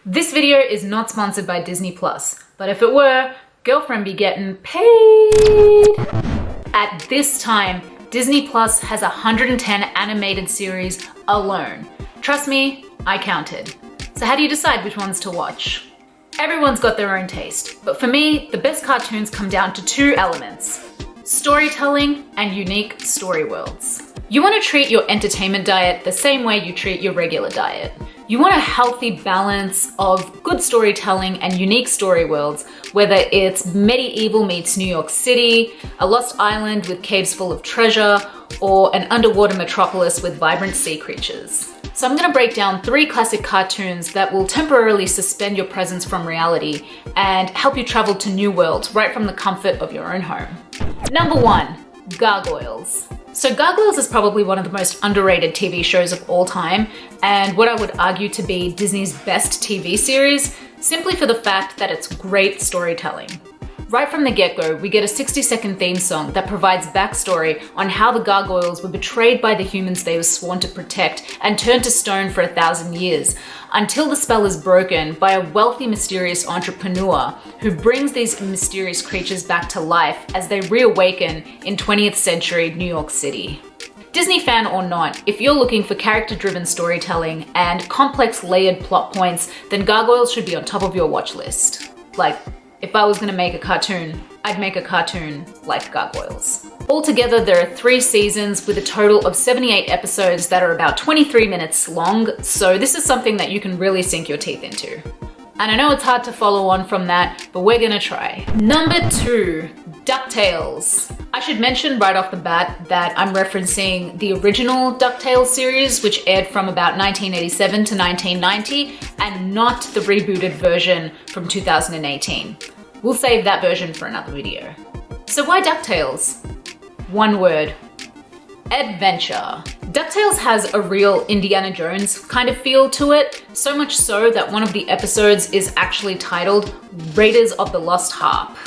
This video is not sponsored by Disney+, but if it were, girlfriend be getting paid. At this time, Disney+ has 110 animated series alone. Trust me, I counted. So how do you decide which ones to watch? Everyone's got their own taste, but for me, the best cartoons come down to two elements: storytelling and unique story worlds. You want to treat your entertainment diet the same way you treat your regular diet. You want a healthy balance of good storytelling and unique story worlds, whether it's medieval meets New York City, a lost island with caves full of treasure, or an underwater metropolis with vibrant sea creatures. So I'm going to break down 3 classic cartoons that will temporarily suspend your presence from reality and help you travel to new worlds right from the comfort of your own home. Number 1, Gargoyles. So Gargoyles is probably one of the most underrated TV shows of all time, and what I would argue to be Disney's best TV series, simply for the fact that it's great storytelling. Right from the get-go, we get a 60-second theme song that provides backstory on how the gargoyles were betrayed by the humans they were sworn to protect and turned to stone for 1,000 years, until the spell is broken by a wealthy, mysterious entrepreneur who brings these mysterious creatures back to life as they reawaken in 20th century New York City. Disney fan or not, if you're looking for character-driven storytelling and complex layered plot points, then Gargoyles should be on top of your watch list. Like, if I was gonna make a cartoon, I'd make a cartoon like Gargoyles. Altogether, there are 3 seasons with a total of 78 episodes that are about 23 minutes long, so this is something that you can really sink your teeth into. And I know it's hard to follow on from that, but we're gonna try. Number 2, DuckTales. I should mention right off the bat that I'm referencing the original DuckTales series, which aired from about 1987 to 1990, and not the rebooted version from 2018. We'll save that version for another video. So why DuckTales? One word: adventure. DuckTales has a real Indiana Jones kind of feel to it, so much so that one of the episodes is actually titled Raiders of the Lost Harp.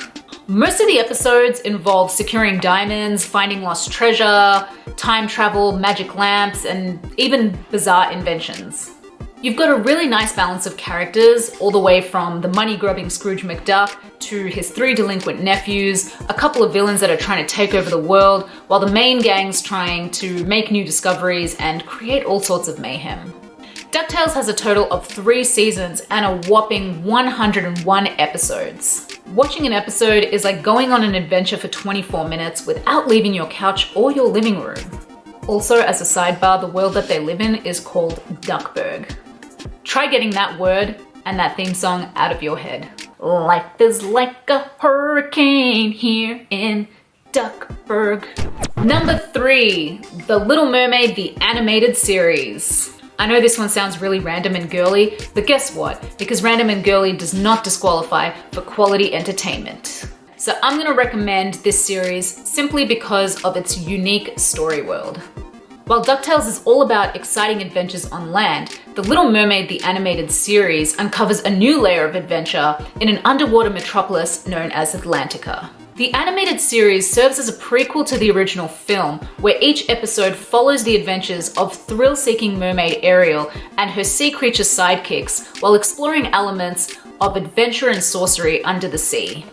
Most of the episodes involve securing diamonds, finding lost treasure, time travel, magic lamps, and even bizarre inventions. You've got a really nice balance of characters, all the way from the money-grubbing Scrooge McDuck to his 3 delinquent nephews, a couple of villains that are trying to take over the world, while the main gang's trying to make new discoveries and create all sorts of mayhem. DuckTales has a total of 3 seasons and a whopping 101 episodes. Watching an episode is like going on an adventure for 24 minutes without leaving your couch or your living room. Also, as a sidebar, the world that they live in is called Duckburg. Try getting that word and that theme song out of your head. Life is like a hurricane here in Duckburg. Number 3, The Little Mermaid, the animated series. I know this one sounds really random and girly, but guess what? Because random and girly does not disqualify for quality entertainment. So I'm gonna recommend this series simply because of its unique story world. While DuckTales is all about exciting adventures on land, The Little Mermaid, the animated series, uncovers a new layer of adventure in an underwater metropolis known as Atlantica. The animated series serves as a prequel to the original film, where each episode follows the adventures of thrill-seeking mermaid Ariel and her sea creature sidekicks while exploring elements of adventure and sorcery under the sea.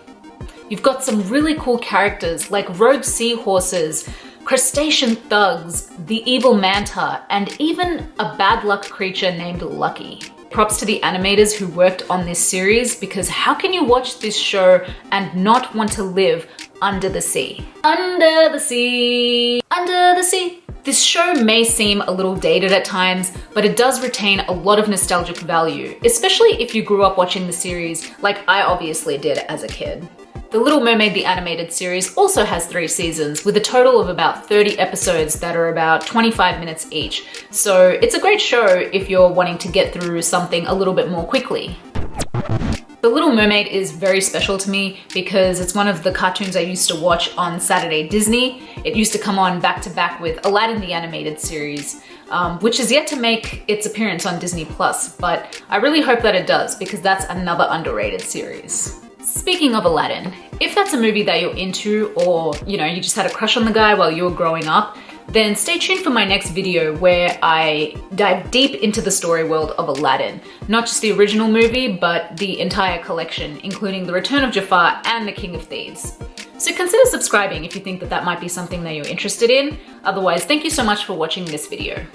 You've got some really cool characters like rogue seahorses, crustacean thugs, the evil manta, and even a bad luck creature named Lucky. Props to the animators who worked on this series, because how can you watch this show and not want to live under the sea? Under the sea, under the sea. This show may seem a little dated at times, but it does retain a lot of nostalgic value, especially if you grew up watching the series like I obviously did as a kid. The Little Mermaid, the animated series, also has 3 seasons with a total of about 30 episodes that are about 25 minutes each. So it's a great show if you're wanting to get through something a little bit more quickly. The Little Mermaid is very special to me because it's one of the cartoons I used to watch on Saturday Disney. It used to come on back to back with Aladdin, the animated series, which is yet to make its appearance on Disney+, but I really hope that it does because that's another underrated series. Speaking of Aladdin, if that's a movie that you're into, or you just had a crush on the guy while you were growing up, then stay tuned for my next video where I dive deep into the story world of Aladdin. Not just the original movie, but the entire collection, including The Return of Jafar and The King of Thieves. So consider subscribing if you think that that might be something that you're interested in. Otherwise, thank you so much for watching this video.